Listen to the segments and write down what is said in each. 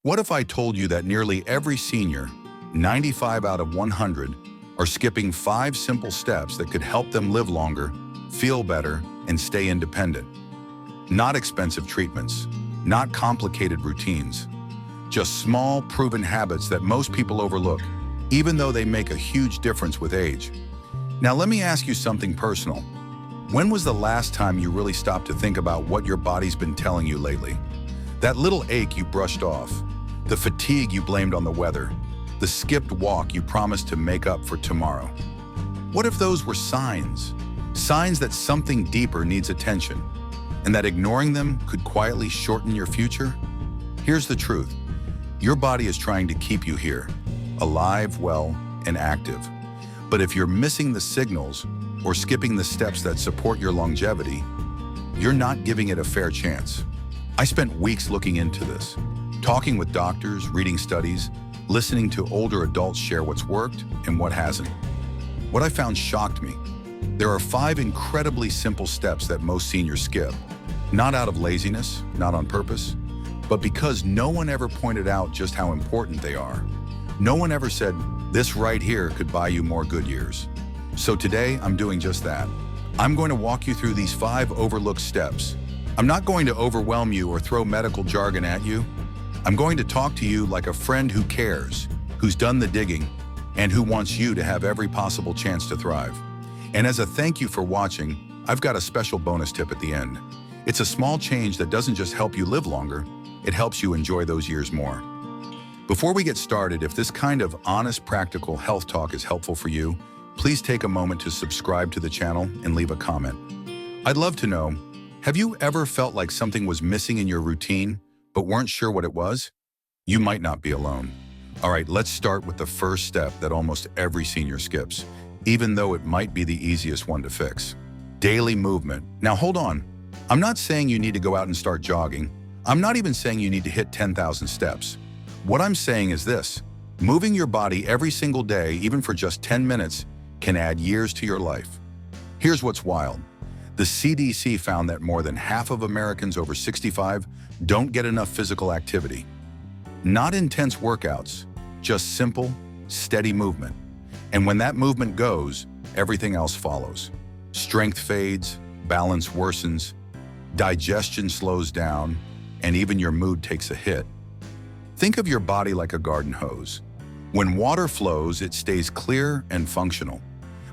What if I told you that nearly every senior, 95 out of 100, are skipping 5 simple steps that could help them live longer, feel better, and stay independent? Not expensive treatments, not complicated routines, just small, proven habits that most people overlook, even though they make a huge difference with age. Now let me ask you something personal. When was the last time you really stopped to think about what your body's been telling you lately? That little ache you brushed off, the fatigue you blamed on the weather, the skipped walk you promised to make up for tomorrow. What if those were signs? Signs that something deeper needs attention, and that ignoring them could quietly shorten your future? Here's the truth. Your body is trying to keep you here, alive, well, and active. But if you're missing the signals or skipping the steps that support your longevity, you're not giving it a fair chance. I spent weeks looking into this, talking with doctors, reading studies, listening to older adults share what's worked and what hasn't. What I found shocked me. There are 5 incredibly simple steps that most seniors skip, not out of laziness, not on purpose, but because no one ever pointed out just how important they are. No one ever said, this right here could buy you more good years. So today, I'm doing just that. I'm going to walk you through these 5 overlooked steps. I'm not going to overwhelm you or throw medical jargon at you. I'm going to talk to you like a friend who cares, who's done the digging, and who wants you to have every possible chance to thrive. And as a thank you for watching, I've got a special bonus tip at the end. It's a small change that doesn't just help you live longer, it helps you enjoy those years more. Before we get started, if this kind of honest, practical health talk is helpful for you, please take a moment to subscribe to the channel and leave a comment. I'd love to know, have you ever felt like something was missing in your routine, but weren't sure what it was? You might not be alone. All right, let's start with the first step that almost every senior skips, even though it might be the easiest one to fix. Daily movement. Now hold on. I'm not saying you need to go out and start jogging. I'm not even saying you need to hit 10,000 steps. What I'm saying is this: moving your body every single day, even for just 10 minutes, can add years to your life. Here's what's wild. The CDC found that more than half of Americans over 65 don't get enough physical activity. Not intense workouts, just simple, steady movement. And when that movement goes, everything else follows. Strength fades, balance worsens, digestion slows down, and even your mood takes a hit. Think of your body like a garden hose. When water flows, it stays clear and functional.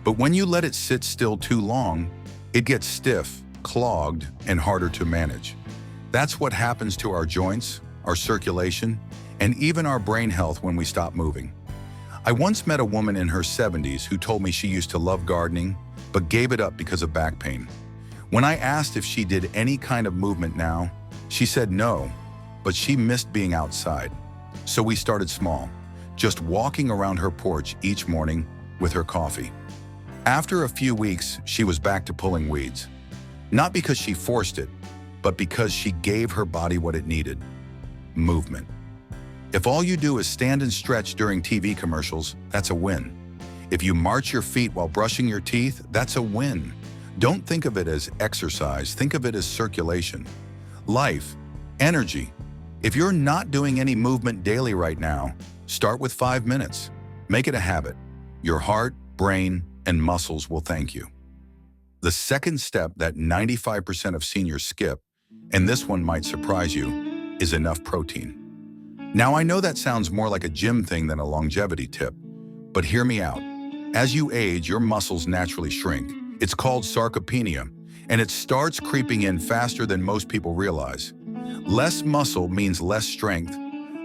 But when you let it sit still too long, it gets stiff, clogged, and harder to manage. That's what happens to our joints, our circulation, and even our brain health when we stop moving. I once met a woman in her 70s who told me she used to love gardening, but gave it up because of back pain. When I asked if she did any kind of movement now, she said no, but she missed being outside. So we started small, just walking around her porch each morning with her coffee. After a few weeks, she was back to pulling weeds. Not because she forced it, but because she gave her body what it needed: movement. If all you do is stand and stretch during TV commercials, that's a win. If you march your feet while brushing your teeth, that's a win. Don't think of it as exercise, think of it as circulation. Life, energy. If you're not doing any movement daily right now, start with 5 minutes. Make it a habit. Your heart, brain, and muscles will thank you. The second step that 95% of seniors skip, and this one might surprise you, is enough protein. Now, I know that sounds more like a gym thing than a longevity tip, but hear me out. As you age, your muscles naturally shrink. It's called sarcopenia, and it starts creeping in faster than most people realize. Less muscle means less strength.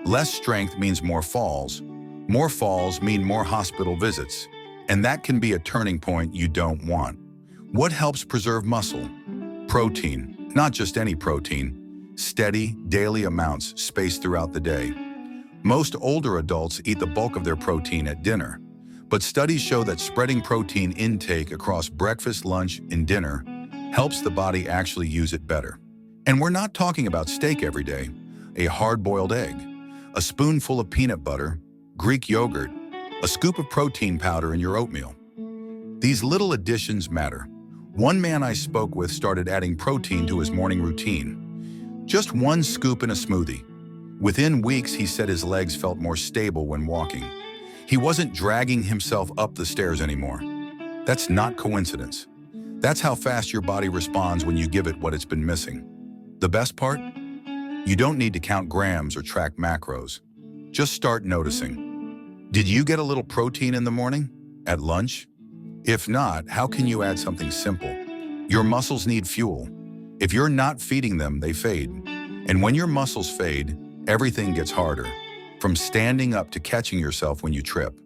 Less strength means more falls. More falls mean more hospital visits. And that can be a turning point you don't want. What helps preserve muscle? Protein, not just any protein. Steady, daily amounts spaced throughout the day. Most older adults eat the bulk of their protein at dinner, but studies show that spreading protein intake across breakfast, lunch, and dinner helps the body actually use it better. And we're not talking about steak every day. A hard-boiled egg, a spoonful of peanut butter, Greek yogurt, a scoop of protein powder in your oatmeal. These little additions matter. One man I spoke with started adding protein to his morning routine. Just 1 scoop in a smoothie. Within weeks, he said his legs felt more stable when walking. He wasn't dragging himself up the stairs anymore. That's not coincidence. That's how fast your body responds when you give it what it's been missing. The best part? You don't need to count grams or track macros. Just start noticing. Did you get a little protein in the morning? At lunch? If not, how can you add something simple? Your muscles need fuel. If you're not feeding them, they fade. And when your muscles fade, everything gets harder, from standing up to catching yourself when you trip.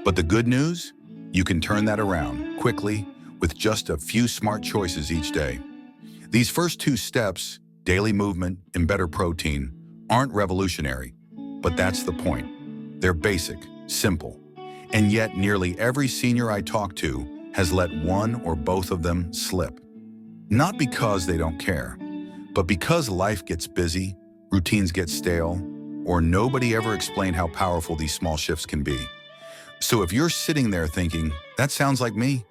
But the good news? You can turn that around quickly with just a few smart choices each day. These first two steps, daily movement and better protein, aren't revolutionary, but that's the point. They're basic, simple, and yet nearly every senior I talk to has let one or both of them slip. Not because they don't care, but because life gets busy, routines get stale, or nobody ever explained how powerful these small shifts can be. So if you're sitting there thinking, that sounds like me,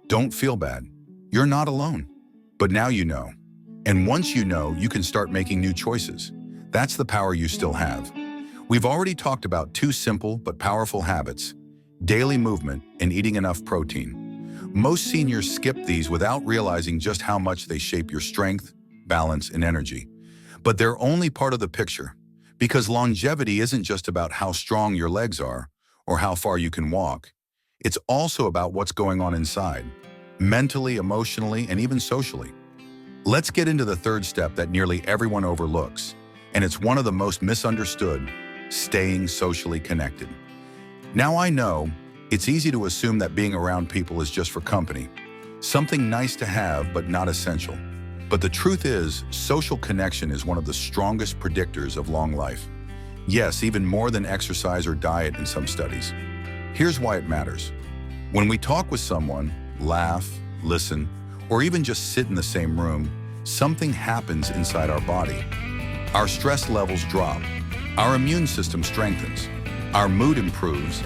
don't feel bad. You're not alone. But now you know. And once you know, you can start making new choices. That's the power you still have. We've already talked about two simple but powerful habits: daily movement and eating enough protein. Most seniors skip these without realizing just how much they shape your strength, balance, and energy. But they're only part of the picture, because longevity isn't just about how strong your legs are or how far you can walk. It's also about what's going on inside, mentally, emotionally, and even socially. Let's get into the third step that nearly everyone overlooks, and it's one of the most misunderstood: staying socially connected. Now I know it's easy to assume that being around people is just for company, something nice to have but not essential. But the truth is, social connection is one of the strongest predictors of long life. Yes, even more than exercise or diet in some studies. Here's why it matters. When we talk with someone, laugh, listen, or even just sit in the same room, something happens inside our body. Our stress levels drop, our immune system strengthens, our mood improves,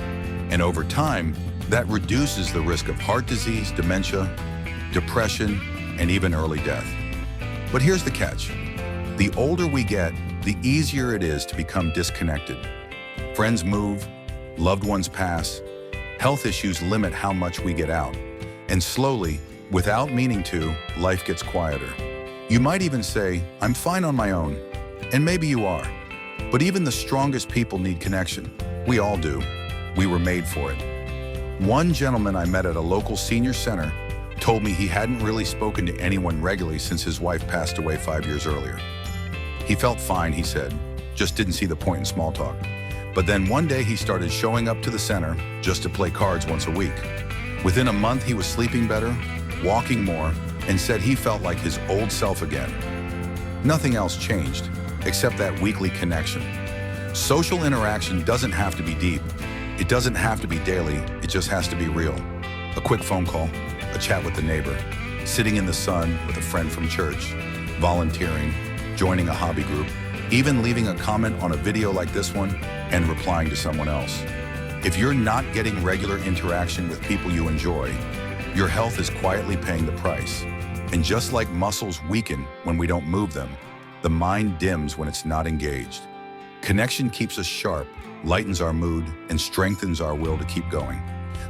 and over time, that reduces the risk of heart disease, dementia, depression, and even early death. But here's the catch. The older we get, the easier it is to become disconnected. Friends move, loved ones pass, health issues limit how much we get out, and slowly, without meaning to, life gets quieter. You might even say, I'm fine on my own, and maybe you are. But even the strongest people need connection. We all do. We were made for it. One gentleman I met at a local senior center told me he hadn't really spoken to anyone regularly since his wife passed away 5 years earlier. He felt fine, he said, just didn't see the point in small talk. But then one day he started showing up to the center just to play cards once a week. Within a month, he was sleeping better, walking more, and said he felt like his old self again. Nothing else changed, except that weekly connection. Social interaction doesn't have to be deep. It doesn't have to be daily. It just has to be real. A quick phone call, a chat with a neighbor, sitting in the sun with a friend from church, volunteering, joining a hobby group, even leaving a comment on a video like this one and replying to someone else. If you're not getting regular interaction with people you enjoy, your health is quietly paying the price. And just like muscles weaken when we don't move them, the mind dims when it's not engaged. Connection keeps us sharp, lightens our mood, and strengthens our will to keep going.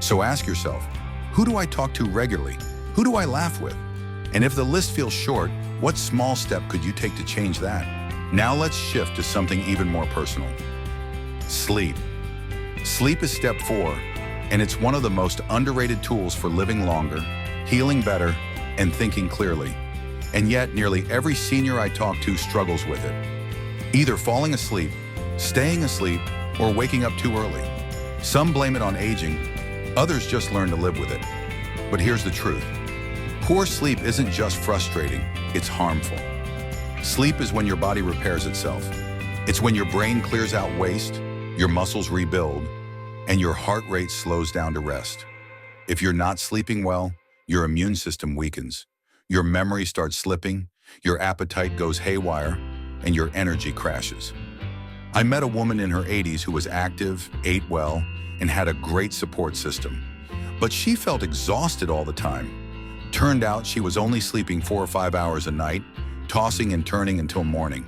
So ask yourself, who do I talk to regularly? Who do I laugh with? And if the list feels short, what small step could you take to change that? Now let's shift to something even more personal. Sleep. Sleep is step 4, and it's one of the most underrated tools for living longer, healing better, and thinking clearly. And yet, nearly every senior I talk to struggles with it. Either falling asleep, staying asleep, or waking up too early. Some blame it on aging, others just learn to live with it. But here's the truth. Poor sleep isn't just frustrating, it's harmful. Sleep is when your body repairs itself. It's when your brain clears out waste, your muscles rebuild, and your heart rate slows down to rest. If you're not sleeping well, your immune system weakens. Your memory starts slipping, your appetite goes haywire, and your energy crashes. I met a woman in her 80s who was active, ate well, and had a great support system. But she felt exhausted all the time. Turned out she was only sleeping 4 or 5 hours a night, tossing and turning until morning.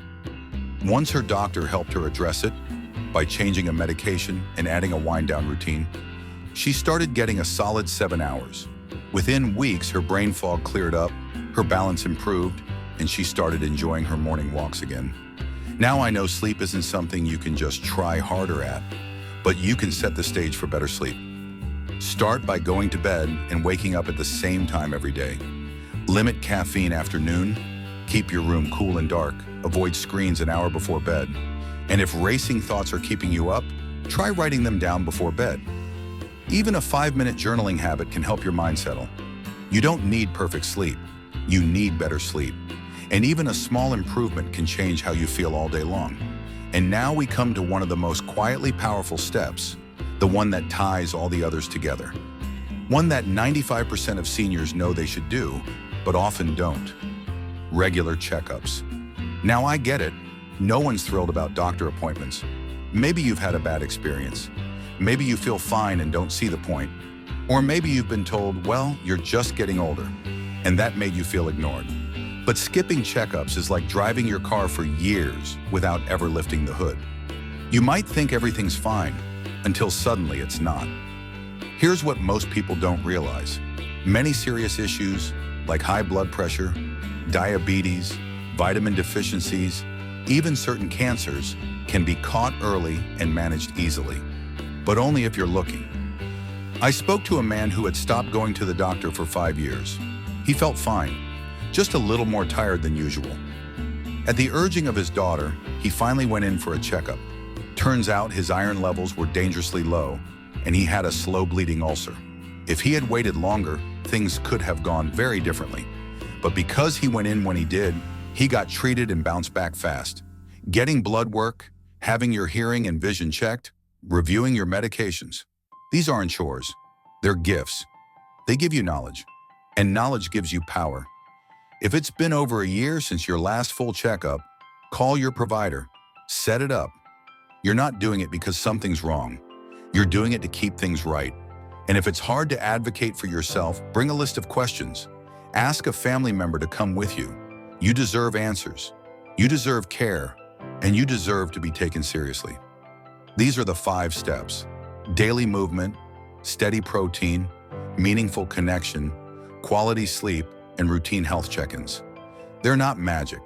Once her doctor helped her address it by changing a medication and adding a wind-down routine, she started getting a solid 7 hours. Within weeks, her brain fog cleared up, her balance improved, and she started enjoying her morning walks again. Now I know sleep isn't something you can just try harder at, but you can set the stage for better sleep. Start by going to bed and waking up at the same time every day. Limit caffeine after noon. Keep your room cool and dark. Avoid screens an hour before bed. And if racing thoughts are keeping you up, try writing them down before bed. Even a 5-minute journaling habit can help your mind settle. You don't need perfect sleep. You need better sleep. And even a small improvement can change how you feel all day long. And now we come to one of the most quietly powerful steps, the one that ties all the others together. One that 95% of seniors know they should do, but often don't. Regular checkups. Now I get it. No one's thrilled about doctor appointments. Maybe you've had a bad experience. Maybe you feel fine and don't see the point. Or maybe you've been told, well, you're just getting older, and that made you feel ignored. But skipping checkups is like driving your car for years without ever lifting the hood. You might think everything's fine until suddenly it's not. Here's what most people don't realize. Many serious issues like high blood pressure, diabetes, vitamin deficiencies, even certain cancers can be caught early and managed easily, but only if you're looking. I spoke to a man who had stopped going to the doctor for 5 years. He felt fine, just a little more tired than usual. At the urging of his daughter, he finally went in for a checkup. Turns out his iron levels were dangerously low, and he had a slow bleeding ulcer. If he had waited longer, things could have gone very differently. But because he went in when he did, he got treated and bounced back fast. Getting blood work, having your hearing and vision checked, reviewing your medications. These aren't chores. They're gifts. They give you knowledge, and knowledge gives you power. If it's been over a year since your last full checkup, call your provider. Set it up. You're not doing it because something's wrong. You're doing it to keep things right. And if it's hard to advocate for yourself, bring a list of questions. Ask a family member to come with you. You deserve answers. You deserve care. And you deserve to be taken seriously. These are the 5 steps: daily movement, steady protein, meaningful connection, quality sleep, and routine health check-ins. They're not magic,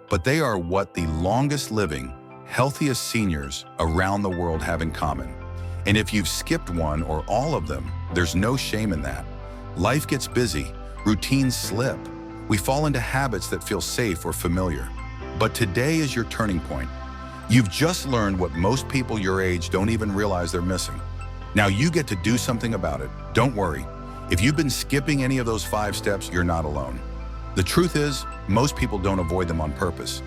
but they are what the longest living, healthiest seniors around the world have in common. And if you've skipped one or all of them, there's no shame in that. Life gets busy, routines slip. We fall into habits that feel safe or familiar. But today is your turning point. You've just learned what most people your age don't even realize they're missing. Now you get to do something about it. Don't worry. If you've been skipping any of those 5 steps, you're not alone. The truth is, most people don't avoid them on purpose.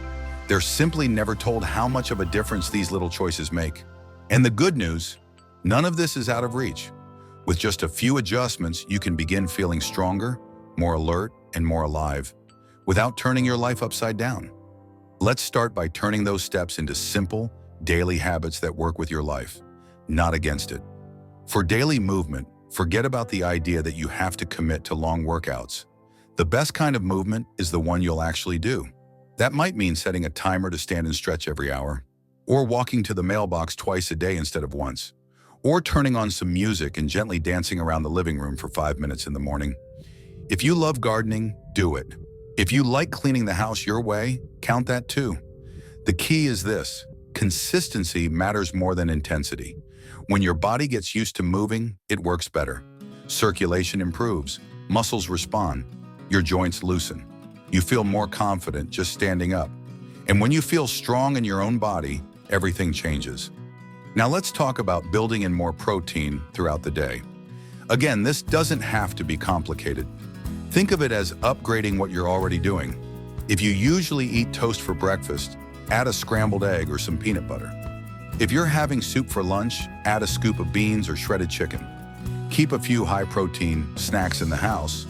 They're simply never told how much of a difference these little choices make. And the good news, none of this is out of reach. With just a few adjustments, you can begin feeling stronger, more alert, and more alive, without turning your life upside down. Let's start by turning those steps into simple, daily habits that work with your life, not against it. For daily movement, forget about the idea that you have to commit to long workouts. The best kind of movement is the one you'll actually do. That might mean setting a timer to stand and stretch every hour, or walking to the mailbox twice a day instead of once, or turning on some music and gently dancing around the living room for 5 minutes in the morning. If you love gardening, do it. If you like cleaning the house your way, count that too. The key is this: consistency matters more than intensity. When your body gets used to moving, it works better. Circulation improves, muscles respond, your joints loosen. You feel more confident just standing up. And when you feel strong in your own body, everything changes. Now let's talk about building in more protein throughout the day. Again, this doesn't have to be complicated. Think of it as upgrading what you're already doing. If you usually eat toast for breakfast, add a scrambled egg or some peanut butter. If you're having soup for lunch, add a scoop of beans or shredded chicken. Keep a few high-protein snacks in the house: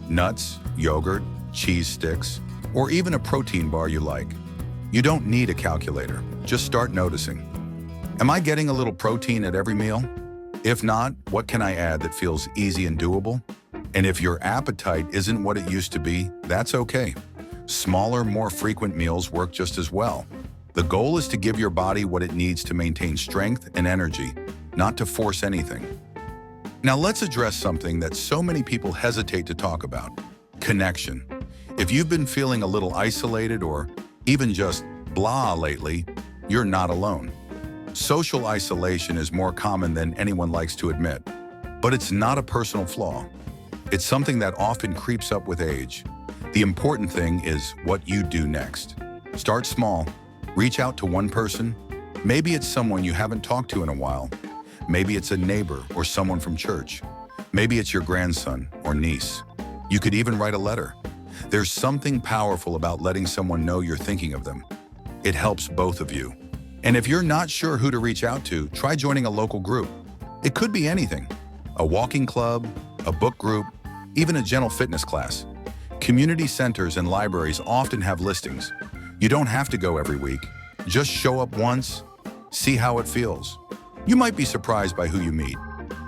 nuts, yogurt, cheese sticks, or even a protein bar you like. You don't need a calculator. Just start noticing. Am I getting a little protein at every meal? If not, what can I add that feels easy and doable? And if your appetite isn't what it used to be, that's okay. Smaller, more frequent meals work just as well. The goal is to give your body what it needs to maintain strength and energy, not to force anything. Now let's address something that so many people hesitate to talk about: connection. If you've been feeling a little isolated or even just blah lately, you're not alone. Social isolation is more common than anyone likes to admit, but it's not a personal flaw. It's something that often creeps up with age. The important thing is what you do next. Start small. Reach out to one person. Maybe it's someone you haven't talked to in a while. Maybe it's a neighbor or someone from church. Maybe it's your grandson or niece. You could even write a letter. There's something powerful about letting someone know you're thinking of them. It helps both of you. And if you're not sure who to reach out to, try joining a local group. It could be anything: a walking club, a book group, even a gentle fitness class. Community centers and libraries often have listings. You don't have to go every week. Just show up once, see how it feels. You might be surprised by who you meet.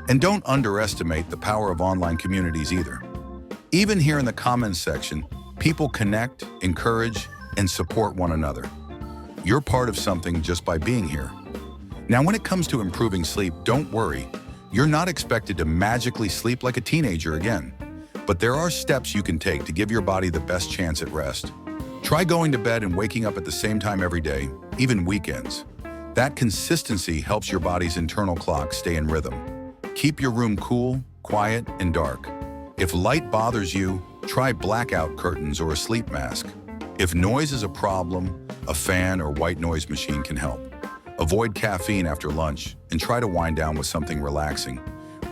And don't underestimate the power of online communities either. Even here in the comments section, people connect, encourage, and support one another. You're part of something just by being here. Now, when it comes to improving sleep, don't worry. You're not expected to magically sleep like a teenager again. But there are steps you can take to give your body the best chance at rest. Try going to bed and waking up at the same time every day, even weekends. That consistency helps your body's internal clock stay in rhythm. Keep your room cool, quiet, and dark. If light bothers you, try blackout curtains or a sleep mask. If noise is a problem, a fan or white noise machine can help. Avoid caffeine after lunch and try to wind down with something relaxing: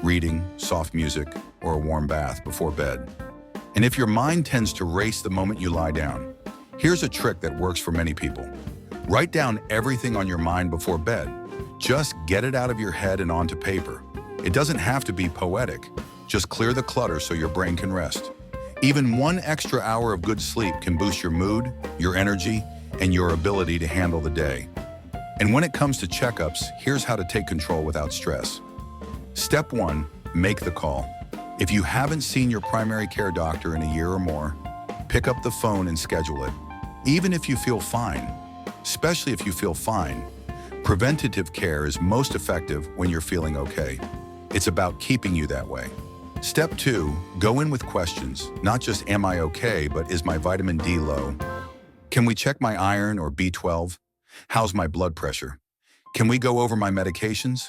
reading, soft music, or a warm bath before bed. And if your mind tends to race the moment you lie down, here's a trick that works for many people. Write down everything on your mind before bed. Just get it out of your head and onto paper. It doesn't have to be poetic. Just clear the clutter so your brain can rest. Even 1 extra hour of good sleep can boost your mood, your energy, and your ability to handle the day. And when it comes to checkups, here's how to take control without stress. Step 1, make the call. If you haven't seen your primary care doctor in a year or more, pick up the phone and schedule it. Even if you feel fine, especially if you feel fine, preventative care is most effective when you're feeling okay. It's about keeping you that way. Step 2, go in with questions. Not just am I okay, but is my vitamin D low? Can we check my iron or B12? How's my blood pressure? Can we go over my medications?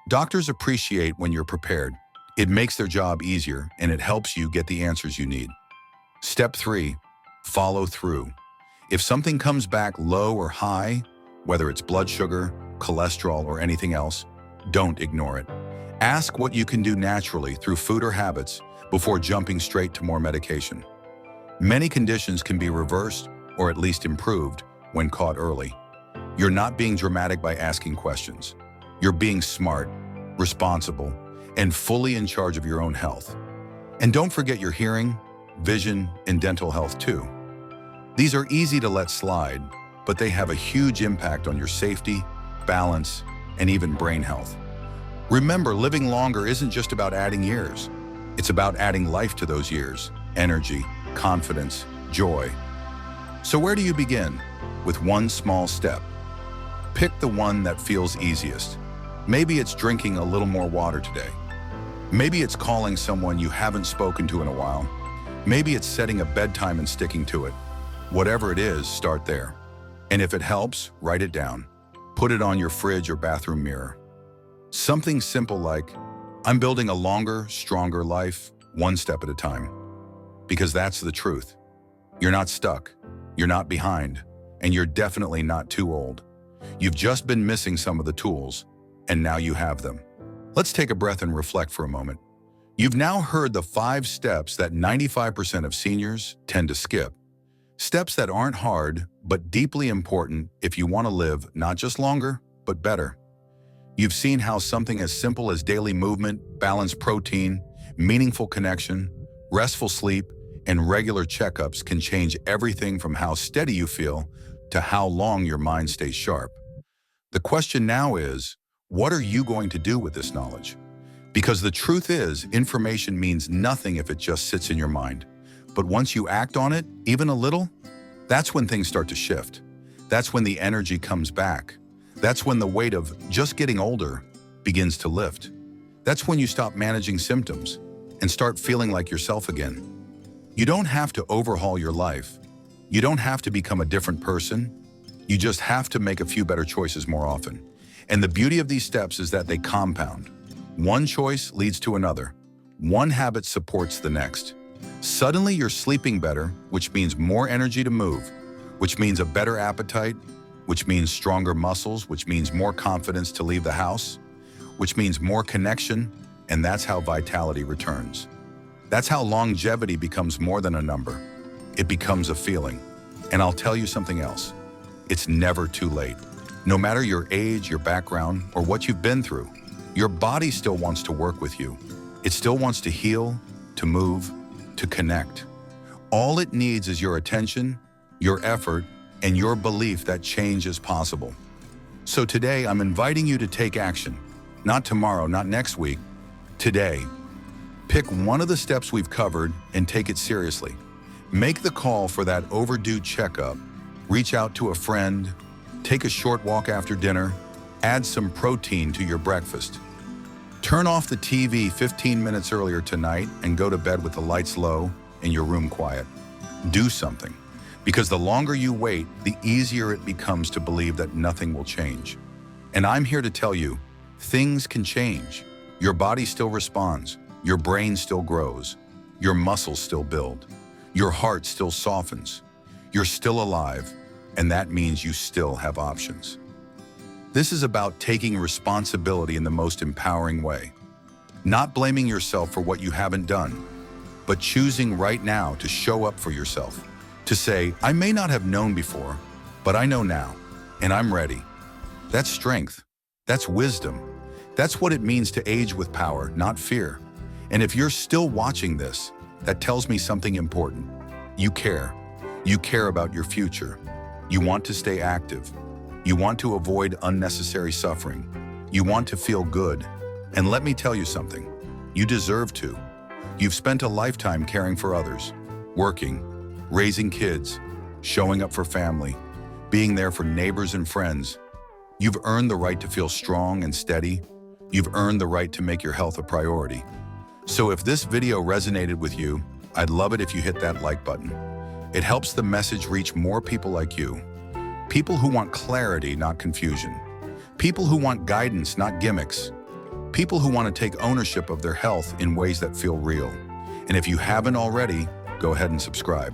Doctors appreciate when you're prepared. It makes their job easier, and it helps you get the answers you need. Step 3, follow through. If something comes back low or high, whether it's blood sugar, cholesterol, or anything else, don't ignore it. Ask what you can do naturally through food or habits before jumping straight to more medication. Many conditions can be reversed or at least improved when caught early. You're not being dramatic by asking questions. You're being smart, responsible, and fully in charge of your own health. And don't forget your hearing, vision, and dental health too. These are easy to let slide, but they have a huge impact on your safety, balance, and even brain health. Remember, living longer isn't just about adding years. It's about adding life to those years: energy, confidence, joy. So where do you begin? With one small step. Pick the one that feels easiest. Maybe it's drinking a little more water today. Maybe it's calling someone you haven't spoken to in a while. Maybe it's setting a bedtime and sticking to it. Whatever it is, start there. And if it helps, write it down. Put it on your fridge or bathroom mirror. Something simple like, I'm building a longer, stronger life, one step at a time. Because that's the truth. You're not stuck, you're not behind, and you're definitely not too old. You've just been missing some of the tools, and now you have them. Let's take a breath and reflect for a moment. You've now heard the 5 steps that 95% of seniors tend to skip. Steps that aren't hard, but deeply important if you want to live not just longer, but better. You've seen how something as simple as daily movement, balanced protein, meaningful connection, restful sleep, and regular checkups can change everything from how steady you feel to how long your mind stays sharp. The question now is, what are you going to do with this knowledge? Because the truth is, information means nothing if it just sits in your mind. But once you act on it, even a little, that's when things start to shift. That's when the energy comes back. That's when the weight of just getting older begins to lift. That's when you stop managing symptoms and start feeling like yourself again. You don't have to overhaul your life. You don't have to become a different person. You just have to make a few better choices more often. And the beauty of these steps is that they compound. One choice leads to another. One habit supports the next. Suddenly you're sleeping better, which means more energy to move, which means a better appetite, which means stronger muscles, which means more confidence to leave the house, which means more connection, and that's how vitality returns. That's how longevity becomes more than a number. It becomes a feeling. And I'll tell you something else. It's never too late. No matter your age, your background, or what you've been through, your body still wants to work with you. It still wants to heal, to move, to connect. All it needs is your attention, your effort, and your belief that change is possible. So today, I'm inviting you to take action. Not tomorrow, not next week. Today. Pick one of the steps we've covered and take it seriously. Make the call for that overdue checkup. Reach out to a friend. Take a short walk after dinner. Add some protein to your breakfast. Turn off the TV 15 minutes earlier tonight and go to bed with the lights low and your room quiet. Do something. Because the longer you wait, the easier it becomes to believe that nothing will change. And I'm here to tell you, things can change. Your body still responds. Your brain still grows. Your muscles still build. Your heart still softens. You're still alive, and that means you still have options. This is about taking responsibility in the most empowering way. Not blaming yourself for what you haven't done, but choosing right now to show up for yourself. To say, I may not have known before, but I know now, and I'm ready. That's strength. That's wisdom. That's what it means to age with power, not fear. And if you're still watching this, that tells me something important. You care. You care about your future. You want to stay active. You want to avoid unnecessary suffering. You want to feel good. And let me tell you something. You deserve to. You've spent a lifetime caring for others, working, raising kids, showing up for family, being there for neighbors and friends. You've earned the right to feel strong and steady. You've earned the right to make your health a priority. So if this video resonated with you, I'd love it if you hit that like button. It helps the message reach more people like you. People who want clarity, not confusion. People who want guidance, not gimmicks. People who want to take ownership of their health in ways that feel real. And if you haven't already, go ahead and subscribe.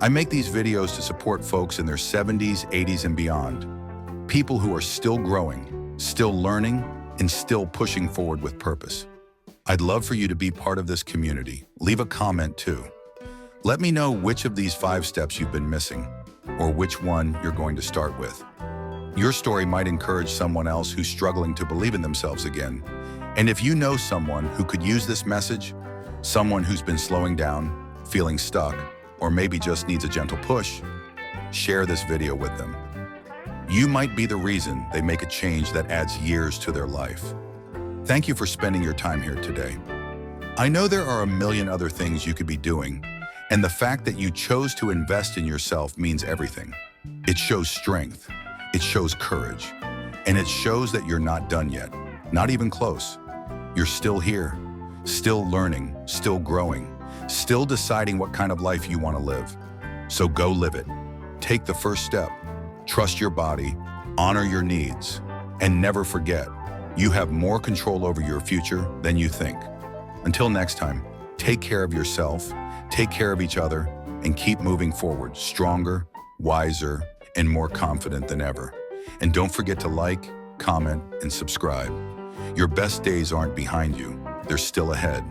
I make these videos to support folks in their 70s, 80s, and beyond. People who are still growing, still learning, and still pushing forward with purpose. I'd love for you to be part of this community. Leave a comment too. Let me know which of these 5 steps you've been missing, or which one you're going to start with. Your story might encourage someone else who's struggling to believe in themselves again. And if you know someone who could use this message, someone who's been slowing down, feeling stuck, or maybe just needs a gentle push, share this video with them. You might be the reason they make a change that adds years to their life. Thank you for spending your time here today. I know there are a million other things you could be doing, and the fact that you chose to invest in yourself means everything. It shows strength, it shows courage, and it shows that you're not done yet, not even close. You're still here, still learning, still growing, still deciding what kind of life you want to live. So go live it. Take the first step. Trust your body, honor your needs, and never forget, you have more control over your future than you think. Until next time, take care of yourself, take care of each other, and keep moving forward, stronger, wiser, and more confident than ever. And don't forget to like, comment, and subscribe. Your best days aren't behind you, they're still ahead.